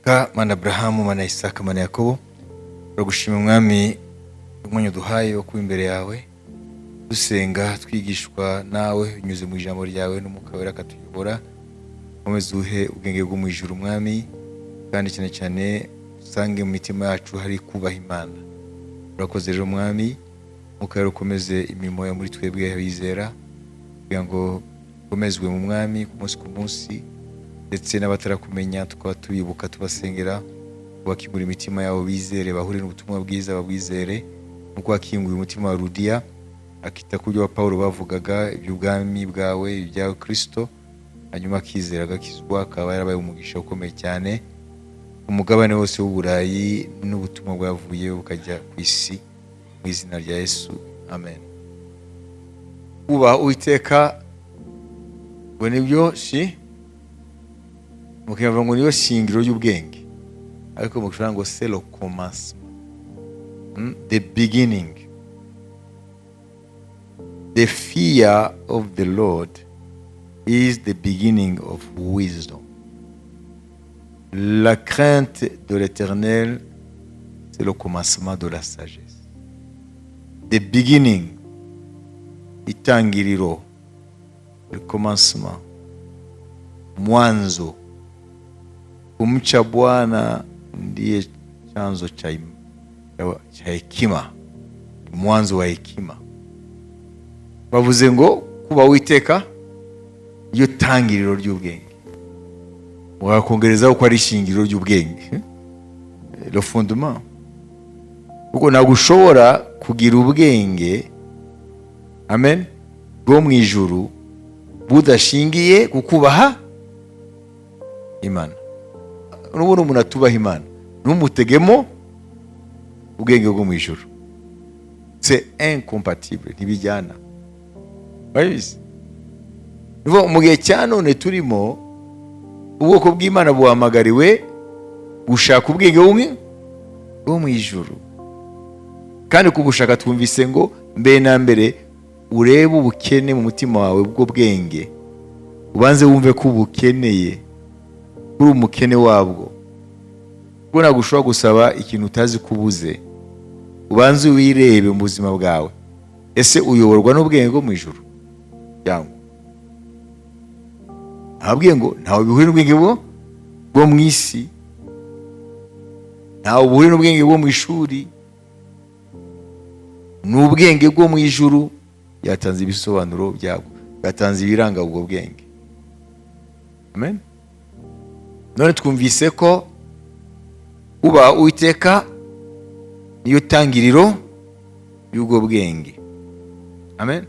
Mana Abrahamu, Mana Isaka, Mana Yakobo, turagushima umwami umwanya duhaye wo kuba imbere yawe dusenga twigishwa nawe binyuze mu ijambo ryawe n'umwuka wera akatuyobora. Komeza uhe ubwenge bwo mu ijuru umwami, kandi cyane cyane usange mu mitima yacu hari kubaha Imana. Urakoze rero umwami, umwuka wera ukomeze imirimo ya muri twebwe abizera, kugira ngo ukomezwe mu mwami ku munsi ku munsi, ndetse n'abatarakumenya tukaba tubibuka tubasengera, wakingura imitima yabo bizere, bahure n'ubutumwa bwiza babwizere, nuko wakinguye umutima wa Rudiya akita ku byo wa Paulo bavugaga iby'ubwami bwawe ibya Kristo, hanyuma akizera agakizwa, akaba yarabaye umugisha ukomeye cyane umugabane wose w'Uburayi, n'ubutumwa bwavuye bukajya ku isi, mu izina rya Yesu, amen. Uba Uwiteka ngo nibyo mukivuga ngo niyo shingiro y'ubwenge, ariko mukushaka ngo c'est le commencement, the beginning. The fear of the Lord is the beginning of wisdom. La crainte de l'Éternel, c'est le commencement de la sagesse. The beginning, itangiriro, le commencement, mwanzo. Kumcha Bwana ndiye chanzo cha hekima, mwanzo wa hekima. Bavuze ngo kuba Uwiteka iyo tangiriro ry'ubwenge, wakongerezaho ko ari ishingiro ry'ubwenge, le fondement. Kuko ntabwo ushobora kugira ubwenge, amen, bwo mu ijuru budashingiye kukubaha Imana. N'ubundi umuntu atubaha Imana ntumutegemo ubwenge bwo mu ijuru, c'est incompatible, ntibijyana. Bayizi mu gihe cya none turimo, ubwoko bw'Imana buhamagariwe gushaka ubwenge bwo mu ijuru, kandi kubushaka twumvise ngo mbere na mbere urebe ubukene mu mutima wawe bwo bwenge, ubanze wumve ko ubukeneye, uri umukene wabwo. Kuko ntabwo ushobora gusaba ikintu utazi kubuze. Ubanze wirebe mu buzima bwawe, ese uyoborwa n'ubwenge bwo mu ijuru cyangwa ababwiye ngo ntawe bihure n'ubwenge bwo mu isi, ntawe buhure n'ubwenge bwo mu ishuri, n'ubwenge bwo mu ijuru. Yatanze ibisobanuro byabwo, yatanze ibiranga ubwo bwenge. Amen. None twumvise ko uba Uwiteka niyo tangiriro y'ubwo bwenge. Amen.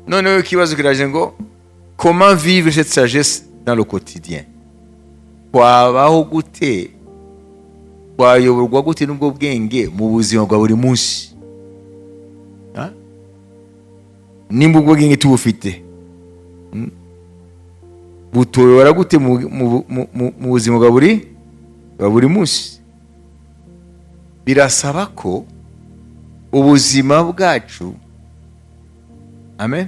None ikibazo kiraje ngo comment vivre cette sagesse dans le quotidien? Kwabaho gute, kwayoborwa gute n'ubwo bwenge mu buzima bwa buri munsi? Nimba ubwo bwenge tubufite, butuyobora gute mu buzima bwa buri munsi? Birasaba ko ubuzima bwacu, amen,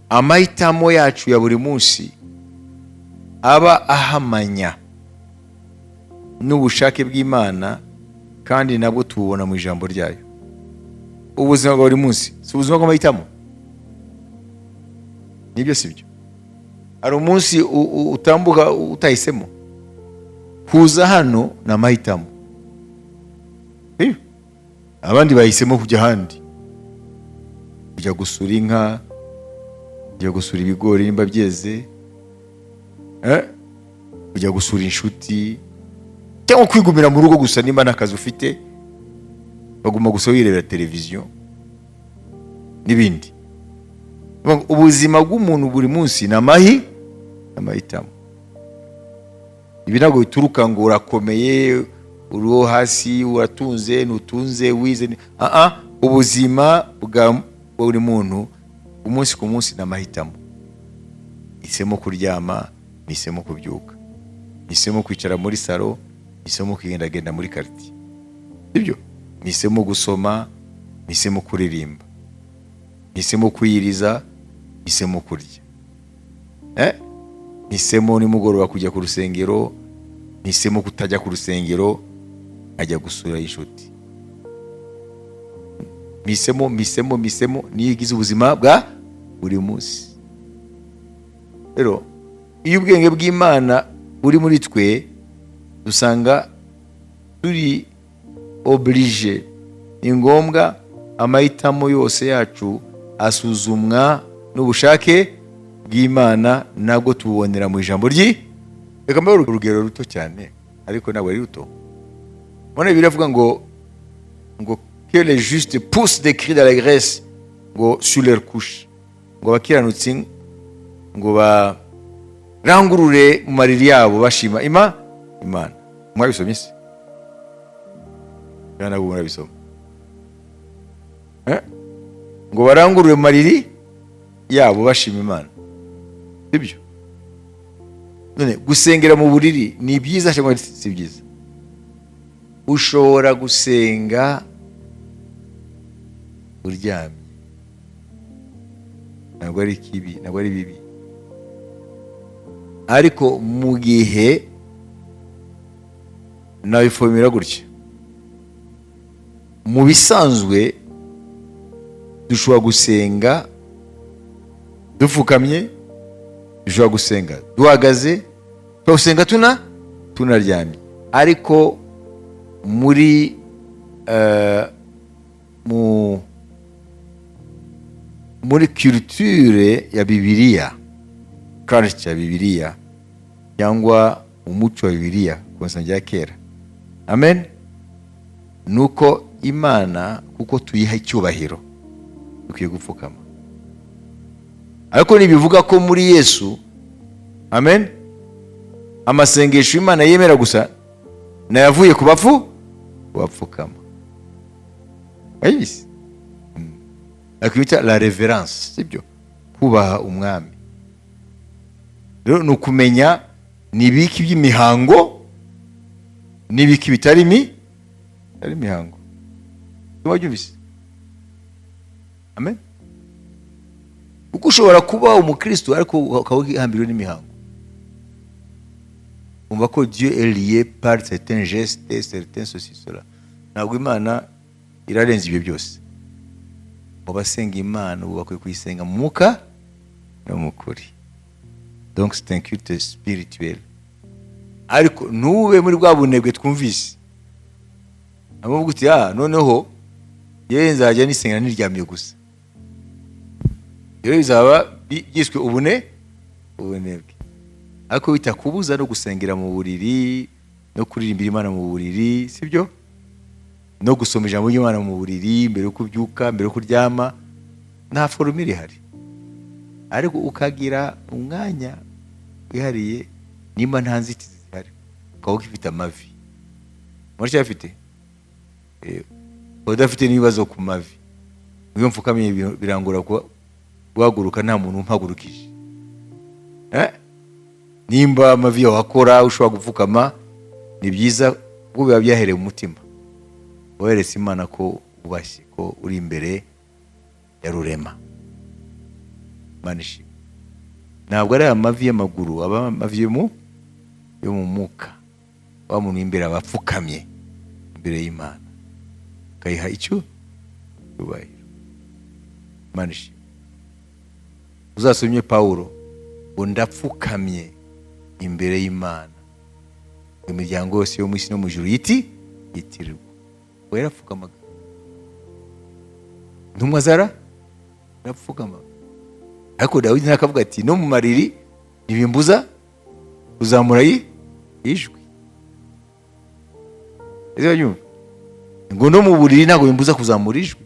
amahitamo yacu ya buri munsi aba ahamanya n'ubushake bw'Imana, kandi nabwo tububona mu ijambo ryayo. Ubuzima bwa buri munsi si ubuzima bw'amahitamo? Nibyo si byo? Hari umunsi utambuka utahisemo kuza hano, ni amahitamo. Abandi bahisemo kujya ahandi, kujya gusura inka, kujya gusura ibigori nimba byeze, kujya gusura inshuti, cyangwa kwigumira mu rugo gusa nimba nta kazi ufite, baguma gusa wirebera televiziyo n'ibindi. Ubuzima bw'umuntu buri munsi ni amahitamo. Ibi ntabwo bituruka ngo urakomeye, uriho hasi, uratunze, ntutunze, wize. Ubuzima bwa buri muntu umunsi ku munsi ni amahitamo. Nisemo kuryama, nisemo kubyuka, nisemo kwicara muri salo, nisemo kugendagenda muri quartier, sibyo? Nisemo gusoma, nisemo kuririmba, nisemo kwiyiriza, nisemo kurya, nisemo nimugoroba kujya ku rusengero, mpisemo kutajya ku rusengero ajya gusura inshuti. Mpisemo niyo igize ubuzima bwa buri munsi. Rero iyo ubwenge bw'Imana buri muri twe, dusanga turi oblige, ni ngombwa amahitamo yose yacu asuzumwa n'ubushake bw'Imana, nabwo tubonera mu ijambo reka mbaho urugero ruto cyane ariko ntabwo ari ruto. Mone biravuga ngo que les justes poussent des cris d'allégresse ngo sur leur couche, ngo abakiranutsi ngo barangurure mu mariri yabo bashima Imana. Mwabisomye se? Yana ubu murabisoma? Ngo barangurure mu mariri yabo bashima Imana. Sibyo? None gusengera mu buriri ni byiza cyangwa si byiza? Ushobora gusenga uryamye, ntabwo ari kibi, ntabwo ari bibi. Ariko mu gihe nabifomera gutya, mu bisanzwe dushobora gusenga dupfukamye, dushobora gusenga duhagaze, tusenga tunaryamye. Ariko muri muri culture ya Bibiliya, culture ya Bibiliya cyangwa umuco wa Bibiliya ku nsengero ya kera, amen, nuko Imana kuko tuyiha icyubahiro dukwiye gupfukama. Ariko nibivuga ko muri Yesu, amen, amasengesho Imana yemera gusa nayavuye ku bapfukama. Ayisi akwita la reverence, sibyo? Kubaha umwami. Rero nukumenya nibiki by'imihango nibiki bitari mihango. Tubabyumvise? Amen. Uko ushobora kuba umukristo ariko ukaba uhambiriwe n'imihango. Umva ko Dieu est lié par certains gestes et certains ceci cela. Ntabwo Imana irarenza ibyo byose. Abasenga Imana ubu bakwiye kuyisenga mu mwuka no mu kuri. Donc c'est un culte spirituel. Ariko nube muri bwa bunebwe twumvise. Amuvuga uti noneho nzajya nisengera niryamye gusa. Rero bizaba byiswe ubunebwe. Ariko bitakubuza no gusengera mu buriri, no kuririmbira Imana mu buriri, sibyo? No gusoma ijambo ry'Imana mu buriri mbere yo kubyuka, mbere yo kuryama, nta forume ihari. Ariko ukagira umwanya wihariye, nimba nta nzitizi zihari, ukaba ufite amavi. Muracyo afite? Udafite n'ibibazo ku mavi. Iyo mfukamye birangora guhaguruka nta muntu umpagurukije. Nimba amavi yawe akora ushobora gupfukama, ni byiza kuko biba byahereye mu mutima. Weretse Imana ko ubashye, ko uri imbere ya rurema. Manishi. Ntabwo ari amavi y'amaguru, aba amavi yo mu mwuka. Wa muntu imbere abapfukamye imbere y'Imana. Kayiha icyo cyubahiro. Manishi. Uzasomye Paulo, ngo ndapfukamye imbere y'Imana. Imiryango yose yo mu isi no mu ijuru yitirirwa. Werapfukamaga. Ntumwa Zara yarapfukamaga. Ariko Dawidi nakavuga ati no mu mariri ntibimbuza kuzamura ijwi. Ese nyuma ngo no mu buriri ntabwo bimbuza kuzamura ijwi.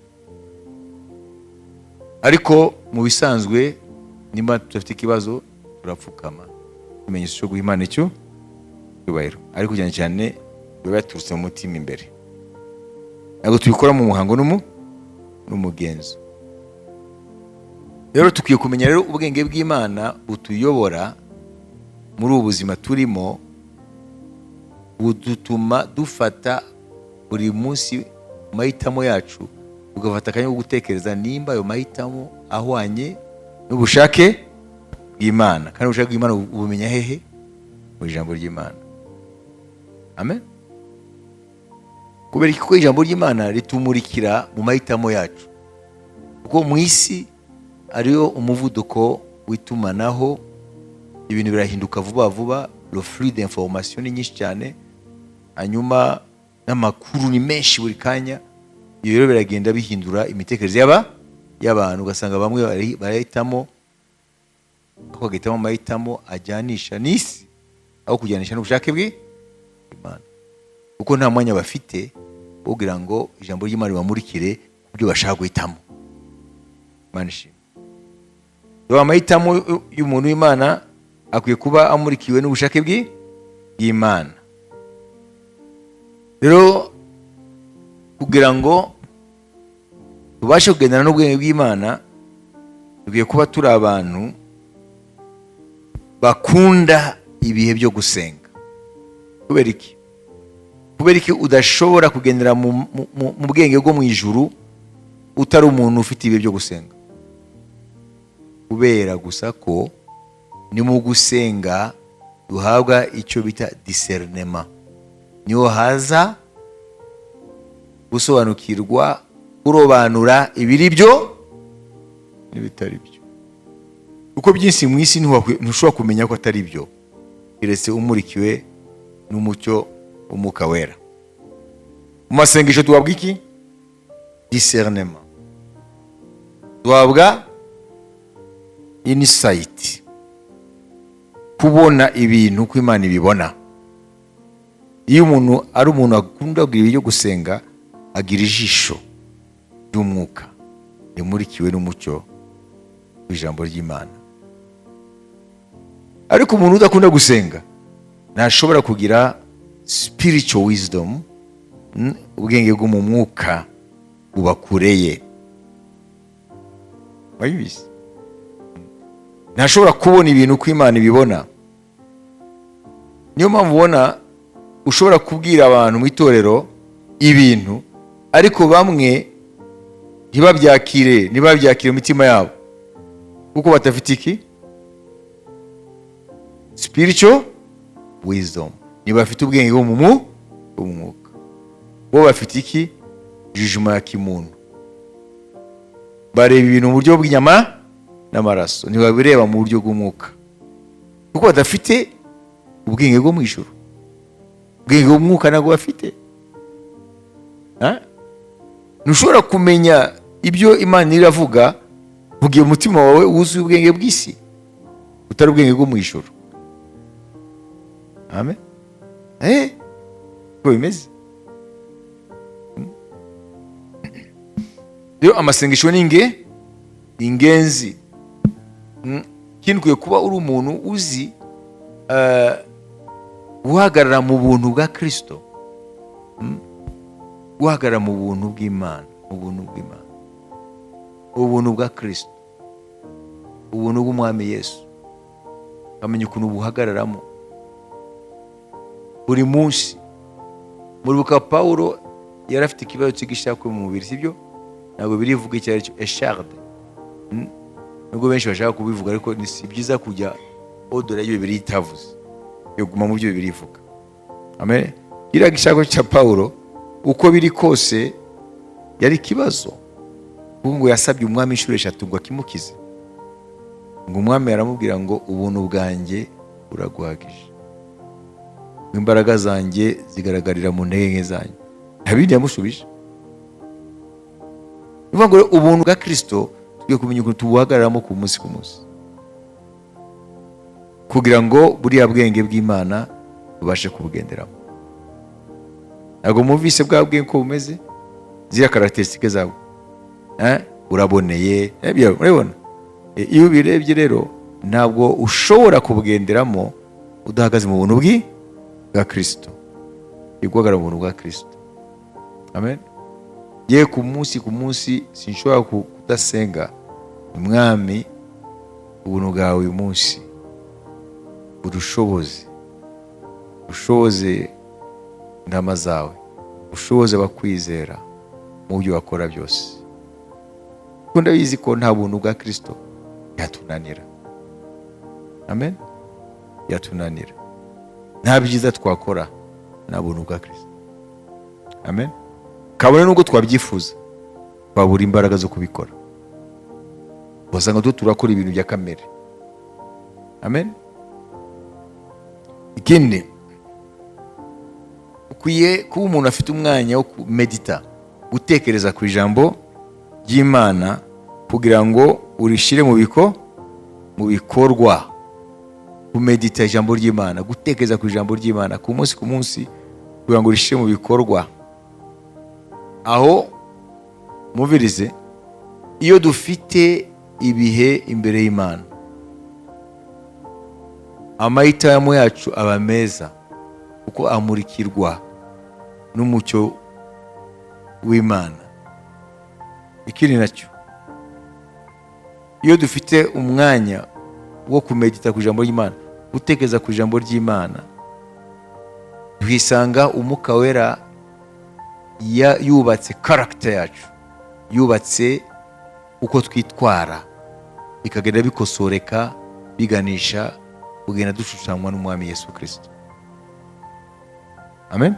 Ariko mu bisanzwe nimba tudafite ikibazo turapfukama. Ikimenyetso cyo guha Imana icyo cyubahiro. Ariko cyane biba yaturutse mu mutima imbere. Ntabwo tubikora mu muhango n'umugenzo. Rero tukwiye kumenya rero ubwenge bw'Imana butuyobora muri ubu buzima turimo, budutuma dufata buri munsi mahitamo yacu, ugafata akanya ko gutekereza nimba ayo mahitamo ahwanye n'ubushake bw'Imana. Kandi ubushake bw'Imana ubumenya hehe? Mu ijambo ry'Imana. Amen. Kubera ko ijambo ry'Imana ritumurikira mu mahitamo yacu, kuko mu isi ariyo umuvuduko w'itumanaho, ibintu birahinduka vuba vuba, le flux d'information ni nyinshi cyane, hanyuma n'amakuru ni menshi buri kanya. Iyo rero biragenda bihindura imitekerereze y'abantu, ugasanga bamwe barahitamo bagahitamo amahitamo ajyanisha n'isi aho kujyanisha n'ubushake bw'Imana, kuko nta mwanya bafite kugira ngo ijambo ry'Imana ribamurikire ibyo bashaka guhitamo. Imana ishimwe. Amahitamo y'umuntu w'Imana akwiye kuba amurikiwe n'ubushake bw'Imana. Rero kugira ngo tubashe kugendana n'ubwenge bw'Imana, dukwiye kuba turi abantu bakunda ibihe byo gusenga. Kubera iki? Kubera iki udashobora kugendera mu bwenge bwo mu ijuru utari umuntu ufite ibihe byo gusenga? Kubera gusa ko ni mu gusenga duhabwa icyo bita discernement, niho haza gusobanukirwa, kurobanura ibiri byo n'ibitari byo. Uko byinshi mu isi ntushobora kumenya ko atari byo keretse umurikiwe n'umucyo w'Umwuka Wera. Mu masengesho duhabwa iki? Discernement. Duhabwa insight, kubona ibintu uko Imana ibibona. Iyo umuntu ari umuntu akunda kugira ibyo gusenga, agira ijisho ry'umwuka rimurikiwe n'umucyo w'ijambo ry'Imana. Ariko umuntu udakunda gusenga ntashobora kugira spiritual wisdom, ubwenge bwo mu mwuka buba kureye. Wabizi? Ntashobora kubona ibintu uko Imana ibibona. Niyo mpamvu ubona ushobora kubwira abantu mu itorero ibintu, ariko bamwe ntibabyakire mu mitima yabo, kuko batafite iki? Spiritual wisdom. Ntibafite ubwenge bwo mu mwuka. Bo bafite iki? Jugement ya kimuntu. Bareba ibintu mu buryo bw'inyama n'amaraso, ntibabireba mu buryo bw'umwuka, kuko badafite ubwenge bwo mu ijuru. Ubwenge bw'umwuka ntabwo bafite. Ntushobora kumenya ibyo Imana iravuga mu gihe umutima wawe wuzuye ubwenge bw'isi, utari ubwenge bwo mu ijuru. Amen. Uko bimeze. Rero amasengesho ni ingenzi. Ikindi ukwiye kuba uri umuntu uzi guhagarara mu buntu bwa Kristo, guhagarara mu buntu bw'Imana, ubuntu bwa Kristo, ubuntu bw'Umwami Yesu, ukamenya ukuntu buhagararamo buri munsi. Muribuka Pawulo yari afite ikibazo cy'igishakwe mu mubiri, sibyo? Ntabwo birivuga icyo ari cyo, echarde. Nubwo benshi bashaka kubivuga, ariko si byiza kujya odora y'ibyo Bibiliya itavuze, yo guma mu byo Bibiliya ivuga. Amen. Kiriya gishakwe cya Pawulo uko biri kose yari ikibazo, kuko ngo yasabye umwami inshuro 3 ngo akimukize. Ngo umwami aramubwira ngo ubuntu bwanjye buraguhagije, imbaraga zanjye zigaragarira mu ntege nke zanjye. Ntabindi yamushubije. Nivuga ngo ubuntu bwa Kristo tugiye kumenya ukuntu tubuhagararamo ku munsi ku munsi, kugira ngo buriya bwenge bw'Imana bubashe kubugenderamo. Ntabwo muvise bwa bwenge ko bumeze, ziriya karakterisitike zabo, uraboneye, urabona? Iyo ubirebye rero ntabwo ushobora kubugenderamo udahagaze mu buntu bwa Kristo, guhagarara mu buntu bwa Kristo. Amen. Ye ku munsi sinshobora kudasenga Umwami, ubuntu bwawe uyu munsi ushoboze intama zawe, ushoboze bakwizera mu byo bakora byose. Kuko ndabizi ko nta buntu bwa Kristo yatunanira. Amen. Yatunanira. Nta byiza twakora nta buntu bwa Kristo. Amen. Kabone nubwo twabyifuza twabura imbaraga zo kubikora, wasanga turakora ibintu bya kamere. Amen. Ikindi, ukwiye kuba umuntu afite umwanya wo kumedita, gutekereza ku ijambo ry'Imana kugira ngo urishire mu bikorwa. Kumedita ijambo ry'Imana, gutekereza ku ijambo ry'Imana ku munsi kugira ngo urishire mu bikorwa. Aho muvirize, iyo dufite ibihe imbere y'Imana, amahitamo yacu aba meza kuko amurikirwa n'umucyo w'Imana. Ikindi nacyo, iyo dufite umwanya wo kumedita ku ijambo ry'Imana, gutekereza ku ijambo ry'Imana, twisanga Umwuka Wera yubatse character yacu, yubatse uko twitwara, bikagenda bikosoreka, biganisha kugenda dushushanywa n'Umwami Yesu Kristo. Amen.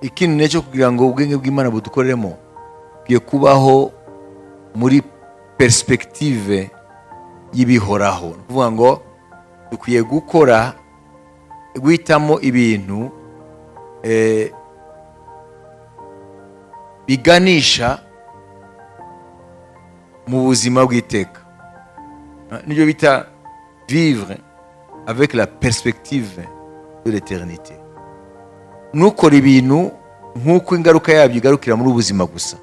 Ikindi necyo kugira ngo ubwenge bw'Imana budukoreremo, bwiye kubaho muri perspective y'ibihoraho. Kuvuga ngo dukwiye guhitamo ibintu biganisha mu buzima bw'iteka. Nibyo bita vivre avec la perspective de l'éternité. Nukora ibintu nk'uko ingaruka yabyo igarukira muri ubuzima gusa,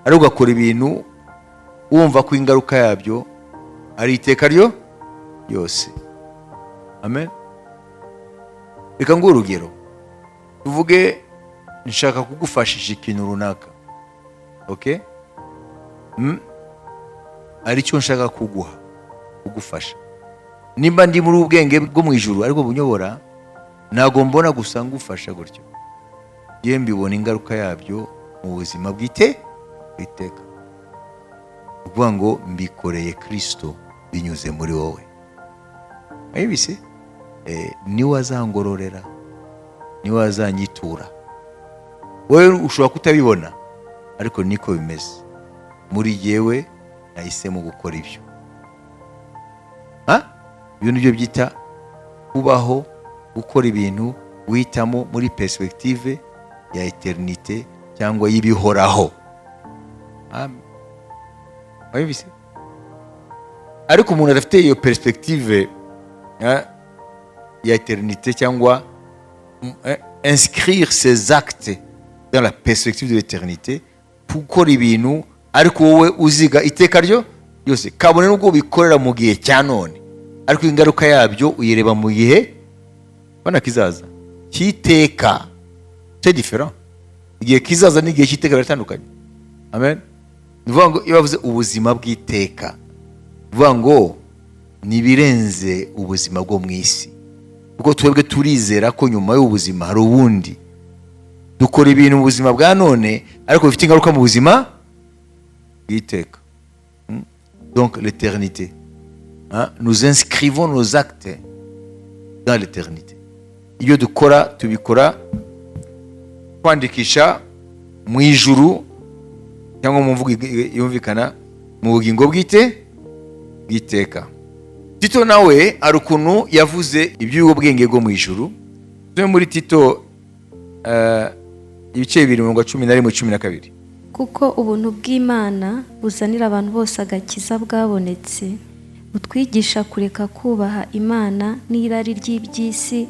ari ugakora ibintu wumva ko ingaruka yabyo ari iteka ryose. Amen. Reka nguhe urugero. Tuvuge nshaka kugufashisha ikintu runaka, okay? Aricyo nshaka kugufasha. Nimba ndi muri ubwenge bwo mu ijuru ariko bunyobora, ntago mbona gusa ngufasha gutyo, ye mbibona ingaruka yabyo mu buzima bw'iteka. Kuvuga ngo mbikoreye Kristo binyuze muri wowe. Ayibise niwe azangororera, niwe azanyitura. Wowe ushobora kutabibona, ariko niko bimeze muri yewe. Nahisemo gukora ibyo. Ibyo nibyo byita kubaho, gukora ibintu wihitamo muri perspective ya eternite cyangwa y'ibihoraho. Wabibise? Ariko umuntu adafite iyo perspective ya eternite cyangwa inscrire ses actes dans la perspective de l'éternité, gukora ibintu ariko wowe uziga iteka ryose, kabone nubwo bikorera mu gihe cya none, ariko ingaruka yabyo uyireba mu gihe kizaza cy'iteka. C'est différent. Igihe kizaza n'igihe cy'iteka biratandukanye. Amen. Nivuga ngo iyo bavuze ubuzima bw'iteka, nivuga ngo nibirenze ubuzima bwo mu isi, kuko twebwe turizera ko nyuma y'ubuzima hari ubundi. Dukora ibintu mu buzima bwa none ariko bifite ingaruka mu buzima bw'iteka. Donc l'éternité. Nous inscrivons nos actes dans l'éternité. Iyo dukora tubikora kwandikisha mu ijuru cyangwa mu mvugo yumvikana mu bugingo bw'iteka. Tito nawe ari ukuntu yavuze iby'ubwo bwenge bwo mu ijuru. Turi muri Tito ibice 2:11-12. Kuko ubuntu bw'Imana buzanira abantu bose agakiza bwabonetse, butwigisha kureka kubaha Imana n'irari ry'iby'isi,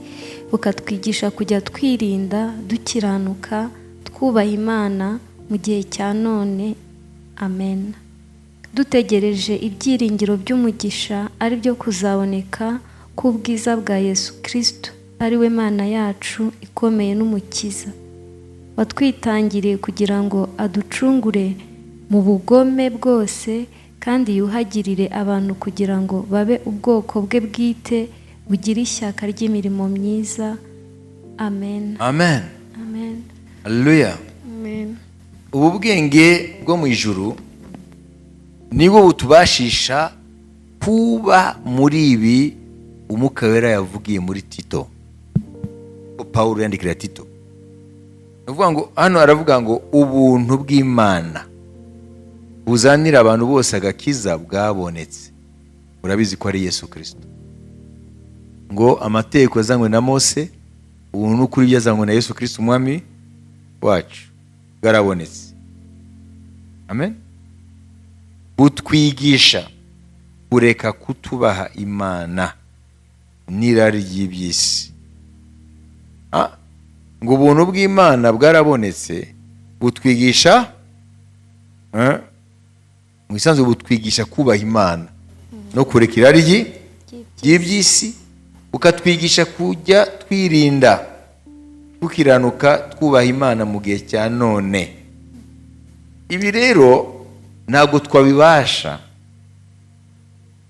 bukatwigisha kujya twirinda dukiranuka, twubaha Imana mu gihe cya none. Amen. Dutegereje ibyiringiro by'umugisha ari byo kuzaboneka k'ubwiza bwa Yesu Kristo, ari we Mana yacu ikomeye n'umukiza, watwitangiriye kugira ngo aducungure mu bugome bwose kandi yuhagirire abantu kugira ngo babe ubwoko bwe bwite bugira ishyaka ry'imirimo myiza. Amen. Amen. Amen. Haleluya. Amen. Ubu bwenge bwo mu ijuru nibwo butubashisha kuba muri ibi Umwuka Wera yavugiye muri Tito. Pawulo yandikira Tito. Uvuga ngo hano aravuga ngo ubuntu bw'Imana buzanira abantu bose agakiza bwabonetse. Urabizi ko ari Yesu Kristo. Ngo amategeko yazanywe na Mose, ubuntu n'ukuri byazanywe na Yesu Kristo umwami wacu bwarabonetse. Amen. Butwigisha kureka kutubaha Imana n'irari ry'iby'isi. Ngo ubuntu bw'Imana bwarabonetse butwigisha mu isanzwe butwigisha kubaha Imana no kureka irari ry'iby'isi, bukatwigisha kujya twirinda tukiranuka twubaha Imana mu gihe cya none. Ibi rero ntabwo twabibasha.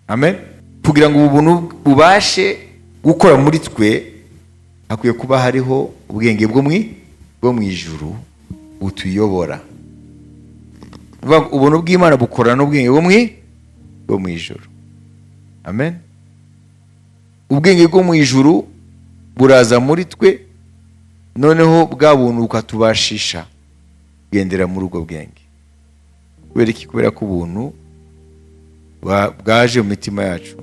Amen. Kugira ngo ubu buntu bubashe gukora muri twe, hakwiye kuba hariho ubwenge bwo mu ijuru butuyobora. Ubuntu bw'Imana bukorana n'ubwenge bwo mu ijuru. Amen. Ubwenge bwo mu ijuru buraza muri twe, noneho bwa buntu bukatubashisha kugendera muri ubwo bwenge. Kubera iki? Kubera ko ubuntu bwaje mu mitima yacu,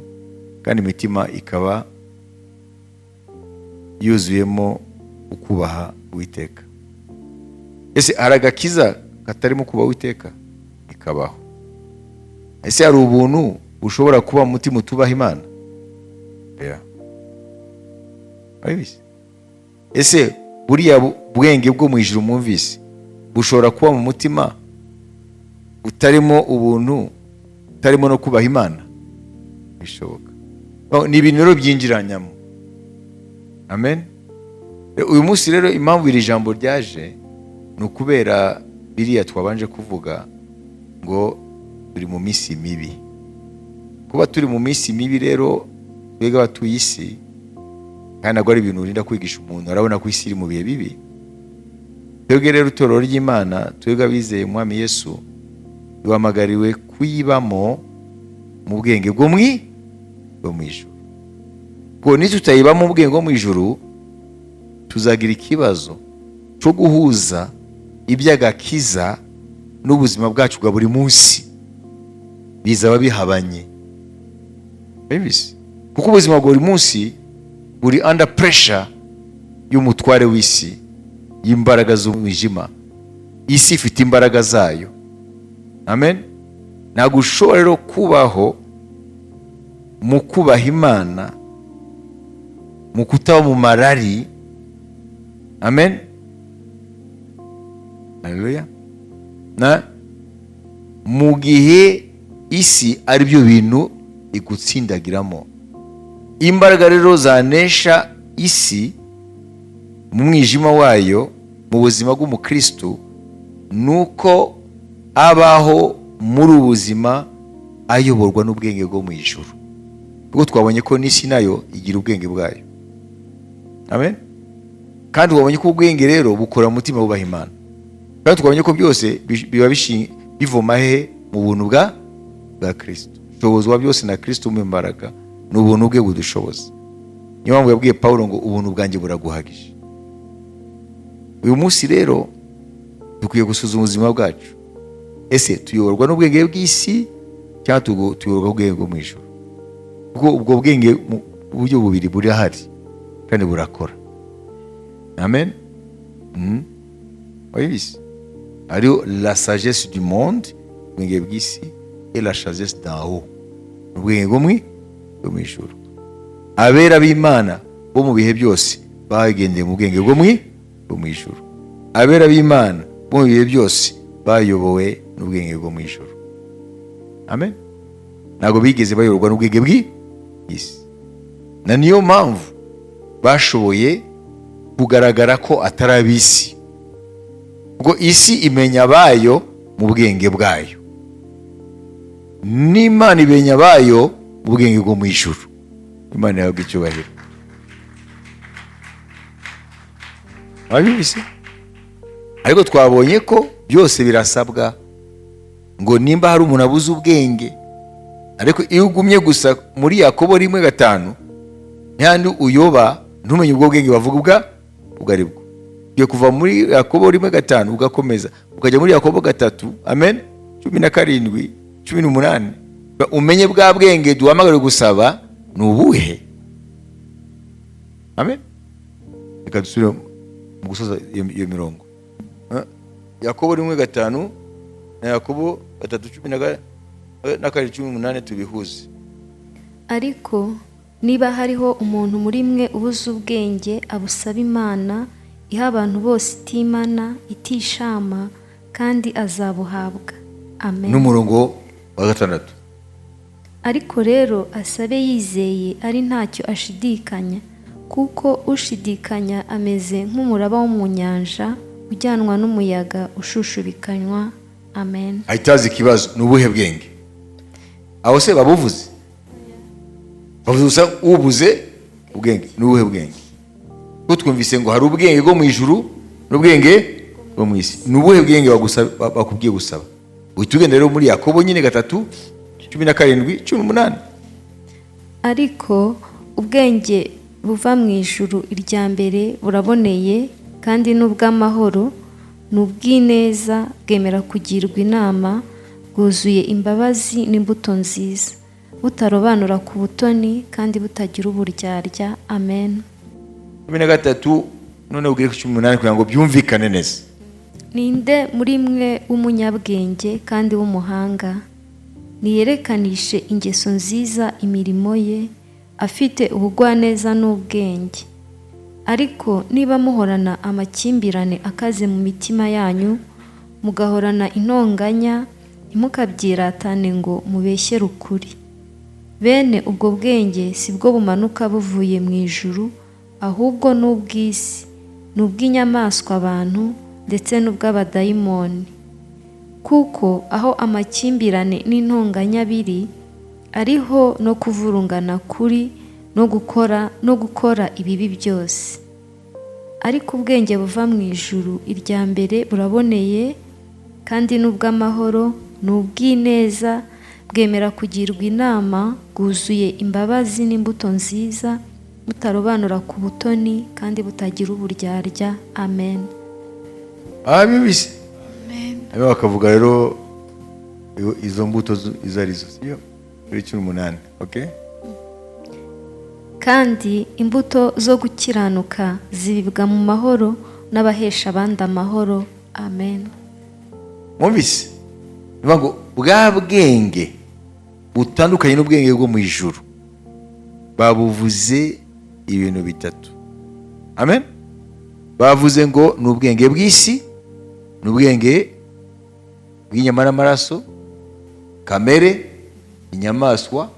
kandi imitima ikaba yuzuyemo ukubaha Uwiteka. Ese hari agakiza katarimo kubaha Uwiteka? Ikabaho. Ese hari ubuntu bushobora kuba mu mutima utubaha Imana? Ese buriya bwenge bwo mu ijuru mwumvise bushobora kuba mu mutima utarimo ubuntu, utarimo no kubaha Imana? Bishoboka. Ni ibintu rero byinjiranyamo. Amen. Uyu munsi rero impamvu iri jambo ryaje ni ukubera biriya twabanje kuvuga ngo turi mu minsi mibi. Kuba turi mu minsi mibi rero twebwe abatuye isi, kandi ntabwo ari ibintu urinda kwigisha umuntu, arabona ko isi iri mu bihe bibi. Twebwe rero itorero ry'Imana, twebwe abizeye Umwami Yesu, duhamagariwe kuyibamo mu bwenge bwo mu ijuru. Ko nitutayibamo mu bwenge bwo mu ijuru, tuzagira ikibazo cyo guhuza iby'agakiza n'ubuzima bwacu bwa buri munsi. Bizaba bihabanye. Kuko ubuzima bwa buri munsi buri under pressure y'umutware w'isi, y'imbaraga z'umwijima. Isi ifite imbaraga zayo. Amen. Ntabwo ushobora rero kubaho mu kubaha Imana, mu kutaba mu marari. Amen. Haleluya. Mu gihe isi ari byo bintu igutsindagiramo. Imbaraga rero zanesha isi mu mwijima wayo mu buzima bw'umukristo, nuko abaho muri ubuzima ayoborwa n'ubwenge bwo mu ijuru. Kuko twabonye ko n'isi nayo igira ubwenge bwayo. Amen. Kandi twabonye ko ubwenge rero bukora mu mutima wubaha Imana. Kandi twabonye ko byose biba bivoma he? Mu buntu bwa Kristo. Ushobozwa byose na Kristo mu imbaraga, n'ubuntu bwe budushoboza. Niyo mpamvu yabwiye Pawulo ngo ubuntu bwanjye buraguhagije. Uyu munsi rero dukwiye gusuzuma ubuzima bwacu. Ese tuyoborwa n'ubwenge bw'isi cyangwa tuyoborwa n'ubwenge bwo mu ijuru? Kuko ubwo bwenge mu buryo bubiri burahari kandi burakora. Amen. Wabibise? Hariho la sagesse du monde, ubwenge bw'isi, et la sagesse d'en haut, ubwenge bwo mu ijuru. Abera b'Imana bo mu bihe byose bagendeye mu bwenge bwo mu ijuru. Abera b'Imana bo mu bihe byose bayobowe n'ubwenge bwo mu ijuru. Amen. Ntabwo bigeze bayoborwa n'ubwenge bw'isi. Na niyo mpamvu bashoboye kugaragara ko atari ab'isi. Ubwo isi imenya abayo mu bwenge bwayo, n'Imana imenya abayo mu bwenge bwo mu ijuru. Imana yahabwa icyubahiro. Wabibise? Ariko twabonye ko byose birasabwa. Ngo nimba hari umuntu abuze ubwenge, ariko iyo ugumye gusa muri Yakobo 1:5, ntihandi uyoba ntumenye ubwo bwenge bavuga ubwo ari bwo. Ugiye kuva muri Yakobo 1:5 ugakomeza ukajya muri Yakobo 3, amen, 17, 18, umenye bwa bwenge duhamagara gusaba ni ubuhe. Amen. Reka dusubire mu gusoza iyo mirongo. Yakobo 1:5 na Yakobo 3:17 tubihuze. Ariko niba hariho umuntu muri mwe ubuze ubwenge, abusaba Imana iha abantu bose itimana itishama, kandi azabuhabwa. Amen. N'umurongo wa 6. Ariko rero asabe yizeye, ari ntacyo ashidikanya, kuko ushidikanya ameze nk'umuraba wo mu nyanja ujyanwa n'umuyaga ushushubikanywa. Amen. Ahitazi ikibazo n'ubuhe bwenge? Aho se babuvuze? Bavuze ubuze ubwenge n'ubuhe bwenge? Ko twumvise ngo hari ubwenge bwo mu ijuru n'ubwenge bwo mu isi. N'ubuhe bwenge bakubwiye gusaba? Uhitugende rero muri Yakobo nyine 3:17, 18. Ariko ubwenge buva mu ijuru irya mbere buraboneye, kandi n'ubw'amahoro, n'ubw'ineza, bwemera kugirwa inama, bwuzuye imbabazi n'imbuto nziza, butarobanura ku butoni, kandi butagira uburyarya. Amen. 13 none ubwire ku 18 kugira ngo byumvikane neza. Ninde muri mwe w'umunyabwenge kandi w'umuhanga, niyerekanishe ingeso nziza imirimo ye, afite ubugwaneza n'ubwenge. Ariko niba muhorana amakimbirane akaze mu mitima yanyu, mugahorana intonganya, ntimukabyiratane ngo mubeshyere ukuri. Bene ubwo bwenge si bwo bumanuka buvuye mu ijuru, ahubwo n'ubw'isi, n'ubw'inyamaswa abantu, ndetse n'ubw'abadayimoni. Kuko aho amakimbirane n'intonganya biri, ariho no kuvurungana kuri, no gukora ibibi byose. Ariko ubwenge buva mu ijuru irya mbere buraboneye, kandi n'ubw'amahoro, n'ubw'ineza, bwemera kugirwa inama, bwuzuye imbabazi n'imbuto nziza, butarobanura ku butoni, kandi butagira uburyarya. Amen. Abibise. Amen. Ayo bakavuga rero izo mbuto izo arizo. Yo 18. Okay? Kandi imbuto zo gukiranuka zibibwa mu mahoro n'abahesha abandi amahoro. Amen. Mwumvise? Niba ngo bwa bwenge butandukanye n'ubwenge bwo mu ijuru babuvuze ibintu bitatu. Amen. Bavuze ngo n'ubwenge bw'isi, n'ubwenge bw'inyama n'amaraso, kamere, inyamaswa,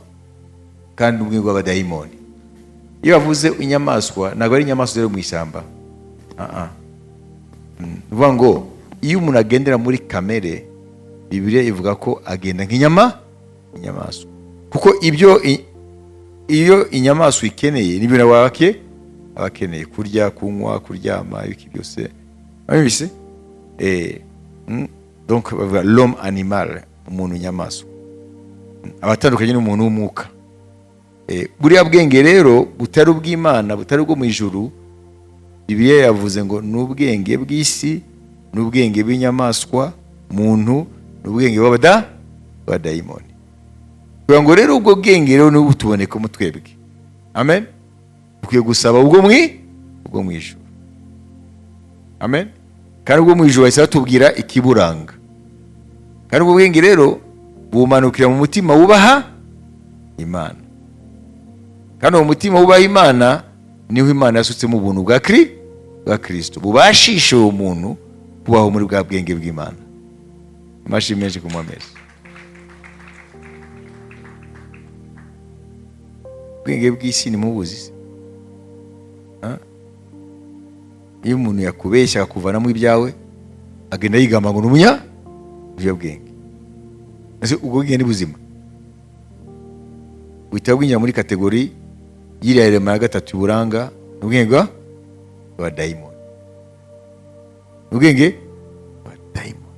kandi n'ubwenge bw'abadayimoni. Iyo bavuze inyamaswa ntabwo ari inyamaswa zero mu ishyamba. Bivuga ngo iyo umuntu agendera muri kamere, Bibiliya ivuga ko agenda nk'inyamaswa, kuko iyo inyamaswa ikeneye n'ibyo nawe abakeneye kurya, kunywa, kuryama, ibiki byose. Abibise? Donc bavuga l'homme animal, umuntu inyamaswa, abatandukanye n'umuntu w'umwuka. Buriya bwenge rero butari ubw'Imana, butari ubwo mu ijuru, Bibiliya yavuze ngo n'ubwenge bw'isi, n'ubwenge bw'inyamaswa, muntu, n'ubwenge bw'abadayimoni. Kugira ngo rero ubwo bwenge rero n'ubu tuboneka mu twebwe. Amen. Ukwiye gusaba ubwo mu ijuru. Amen. Kandi ubwo mu ijuru bahise batubwira ikiburanga. Kandi ubwo bwenge rero bumanukira mu mutima wubaha Imana. Kandi uwo mutima wubaha Imana niho Imana yasutsemo ubuntu bwa Kristo bubashisha uwo muntu kubaho muri bwa bwenge bw'Imana. Amashimwe menshi kumwameza. Ubwenge bw'isi ni mubuzi. Iyo umuntu yakubeshya akuvanamo ibyawe, agenda yigamba ngo n'umunya ubyo bwenge. Ese ubwo bwenge ni buzima? Uhita bwinjira muri kategori y'iriya rema ya gatatu y'uburanga, ubwenge bw'abadayimoni. Ubwenge bw'abadayimoni.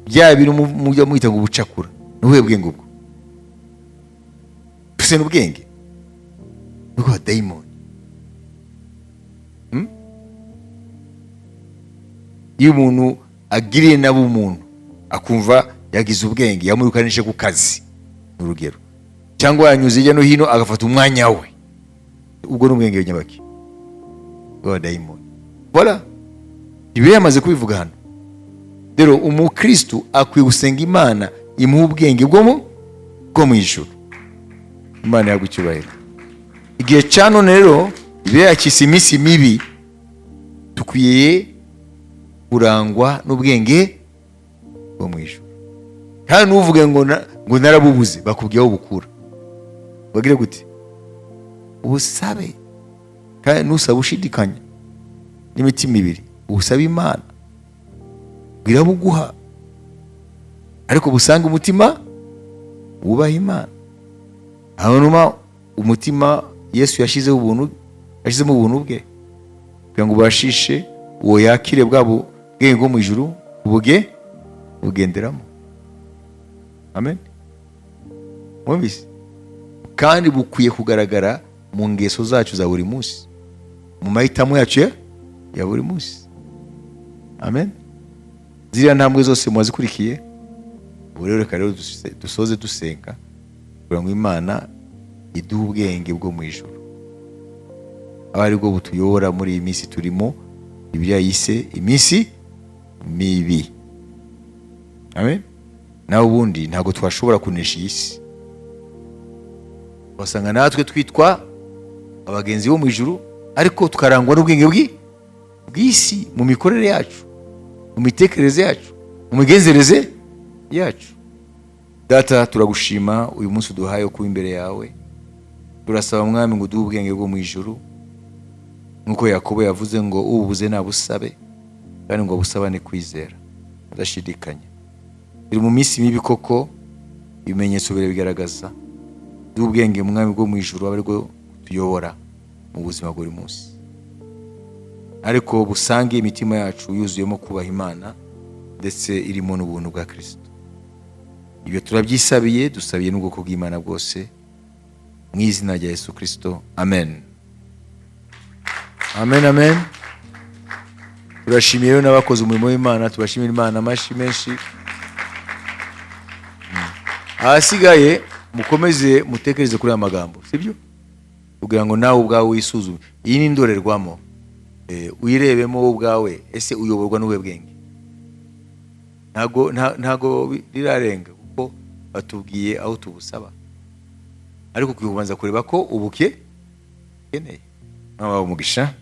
Bya bintu mujya mwita ngo ubucakura, n'ubuhe bwenge ubwo? Pese n'ubwenge bw'abadayimoni. iyo umuntu agiriye nabo umuntu akumva yagize ubwenge, yamurukanije ku kazi urugero, cyangwa yanyuze hirya no hino agafata umwanya we, ubwo ni ubwenge nyabaki wa dayimoni. Voilà, ibi yamaze kubivuga hano. Rero umukristo akwiye gusenga Imana imuha ubwenge bwo mu ijuru. Imana yagucyubahira. Igihe cya none rero ibe yakise iminsi mibi, tukwiye kurangwa n'ubwenge bwo mu ijuru. Kandi nuvuge ngo narabubuze, bakubwiyeho bukura, bagire gute? Ubusabe, kandi nusaba ushidikanya n'imitima ibiri, ubusaba Imana birabuguha, ariko busanga umutima wubaha Imana. Hanyuma umutima Yesu yashizemo ubuntu bwe kugira ngo ubashishe uwo yakire bwa bwenge bwo mu ijuru bugenderamo. Amen. Mwumvise? Kandi bukwiye kugaragara mu ngeso zacu za buri munsi, mu mahitamo yacu ya buri munsi. Amen. Ziriya ntambwe zose mwazikurikiye, ubu rero reka rero dusoze dusenga kugira ngo Imana iduhe ubwenge bwo mu ijuru, aba ari bwo butuyobora muri iyi minsi turimo, Bibiliya yise iminsi mibi. Amen. Naho ubundi ntabwo twashobora kunesha iyi si, wasanga natwe twitwa abagenzi bo mu ijuru, ariko tukarangwa n'ubwenge bw'isi mu mikorere yacu, mu mitekerereze yacu, mu migenzereze yacu. Data, turagushima uyu munsi uduhaye kuba imbere yawe. Turasaba Mwami ngo uduhe ubwenge bwo mu ijuru, nk'uko Yakobo yavuze ngo ububuze nabusabe, kandi ngo busabane kwizera udashidikanya. Turi mu minsi mibi koko, ibimenyetso birabigaragaza. Duhe ubwenge Mwami bwo mu ijuru, abe aribwo tuyobora mu buzima buri munsi, ariko busange imitima yacu yuzuyemo kubaha Imana ndetse irimo n'ubuntu bwa Kristo. Ibyo turabyisabiye, dusabiye n'ubwoko bw'Imana bwose, mu izina rya Yesu Kristo. Amen. Amen, amen. Turashimiye n'abakoze umurimo w'Imana, tubashimira Imana amashi menshi. Ahasigaye mukomeze mutekereze kuri aya magambo, sibyo? Kugira ngo nawe ubwawe wisuzume. Iyi ni indorerwamo, uyirebemo wowe ubwawe, ese uyoborwa n'ubuhe bwenge? Ntago rirarenga kuko batubwiye aho tubusaba, ariko kubanza kureba ko ubuke keneye. Umugisha.